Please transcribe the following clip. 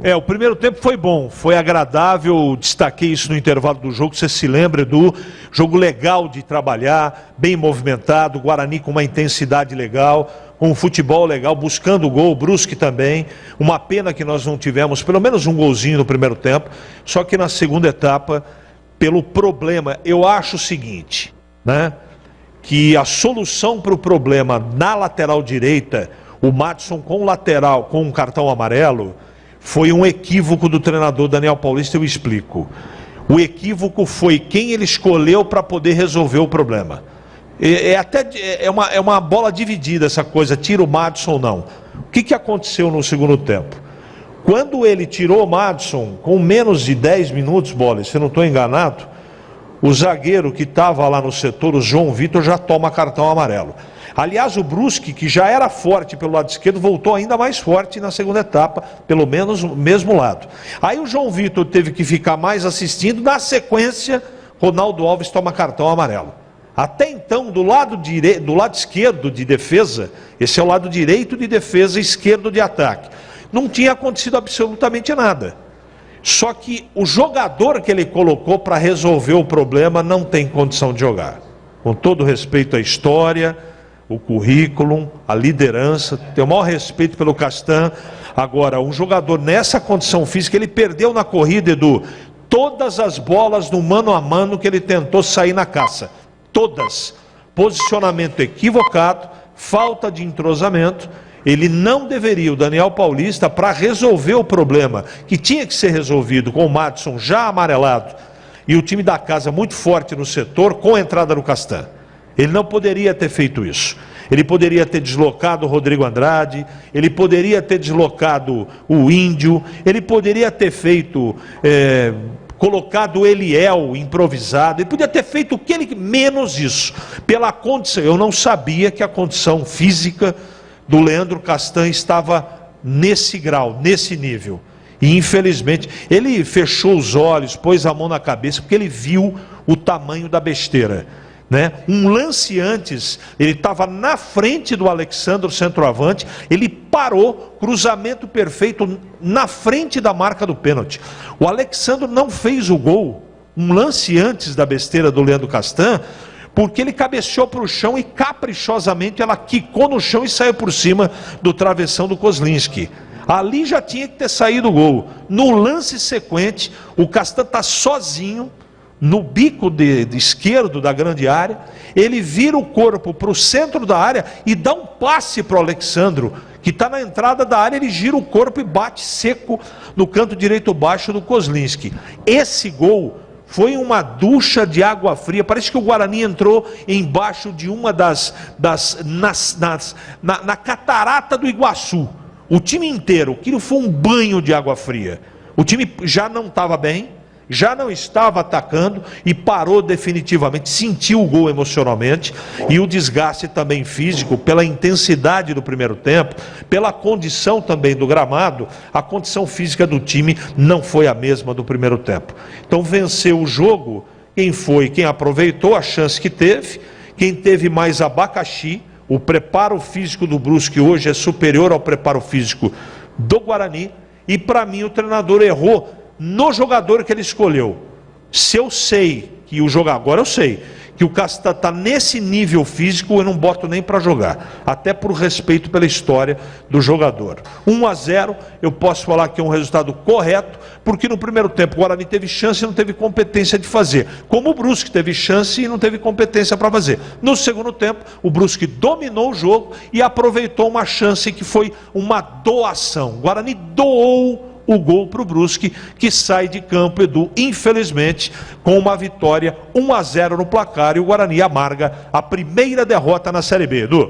O primeiro tempo foi bom, foi agradável, destaquei isso no intervalo do jogo, você se lembra, do jogo legal de trabalhar, bem movimentado, o Guarani com uma intensidade legal, com um futebol legal, buscando o gol, o Brusque também. Uma pena que nós não tivemos pelo menos um golzinho no primeiro tempo, só que na segunda etapa, pelo problema, eu acho o seguinte, né, que a solução para o problema na lateral direita, o Madison com o lateral, com um cartão amarelo, foi um equívoco do treinador Daniel Paulista, eu explico. O equívoco foi quem ele escolheu para poder resolver o problema. É uma bola dividida essa coisa, tira o Madison ou não. O que aconteceu no segundo tempo? Quando ele tirou o Madison, com menos de 10 minutos, Bola, se eu não estou enganado, o zagueiro que estava lá no setor, o João Vitor, já toma cartão amarelo. Aliás, o Brusque, que já era forte pelo lado esquerdo, voltou ainda mais forte na segunda etapa, pelo menos o mesmo lado. Aí o João Vitor teve que ficar mais assistindo, na sequência, Ronaldo Alves toma cartão amarelo. Até então, do lado esquerdo de defesa, esse é o lado direito de defesa, esquerdo de ataque, não tinha acontecido absolutamente nada. Só que o jogador que ele colocou para resolver o problema não tem condição de jogar. Com todo respeito à história, o currículo, a liderança, tenho o maior respeito pelo Castan. Agora, um jogador nessa condição física, ele perdeu na corrida, Edu, todas as bolas no mano a mano que ele tentou sair na caça. Todas. Posicionamento equivocado, falta de entrosamento. Ele não deveria, o Daniel Paulista, para resolver o problema, que tinha que ser resolvido com o Madison já amarelado, e o time da casa muito forte no setor, com a entrada do Castan. Ele não poderia ter feito isso. Ele poderia ter deslocado o Rodrigo Andrade, ele poderia ter deslocado o Índio, ele poderia ter feito, colocado o Eliel improvisado, ele podia ter feito o que ele, menos isso. Pela condição, eu não sabia que a condição física do Leandro Castan estava nesse grau, nesse nível. E infelizmente, ele fechou os olhos, pôs a mão na cabeça, porque ele viu o tamanho da besteira. Né? Um lance antes, ele estava na frente do Alexandro, centroavante, ele parou, cruzamento perfeito na frente da marca do pênalti. O Alexandro não fez o gol, um lance antes da besteira do Leandro Castan, porque ele cabeceou para o chão e caprichosamente ela quicou no chão e saiu por cima do travessão do Kozlinski. Ali já tinha que ter saído o gol. No lance sequente, o Castan está sozinho, no bico de esquerdo da grande área, ele vira o corpo para o centro da área e dá um passe para o Alexandro, que está na entrada da área, ele gira o corpo e bate seco no canto direito baixo do Kozlinski. Esse gol foi uma ducha de água fria, parece que o Guarani entrou embaixo de uma na catarata do Iguaçu. O time inteiro, aquilo foi um banho de água fria. O time já não estava bem, já não estava atacando e parou definitivamente, sentiu o gol emocionalmente e o desgaste também físico, pela intensidade do primeiro tempo, pela condição também do gramado, a condição física do time não foi a mesma do primeiro tempo. Então venceu o jogo quem aproveitou a chance que teve, quem teve mais abacaxi. O preparo físico do Brusque hoje é superior ao preparo físico do Guarani e para mim o treinador errou no jogador que ele escolheu. Se eu sei que o jogador, agora eu sei que o Castan está nesse nível físico, eu não boto nem para jogar, até por respeito pela história do jogador. 1-0, eu posso falar que é um resultado correto, porque no primeiro tempo o Guarani teve chance e não teve competência de fazer, como o Brusque teve chance e não teve competência para fazer. No segundo tempo, o Brusque dominou o jogo e aproveitou uma chance que foi uma doação. O Guarani doou o gol para o Brusque, que sai de campo, Edu, infelizmente, com uma vitória 1-0 no placar, e o Guarani amarga a primeira derrota na Série B, Edu.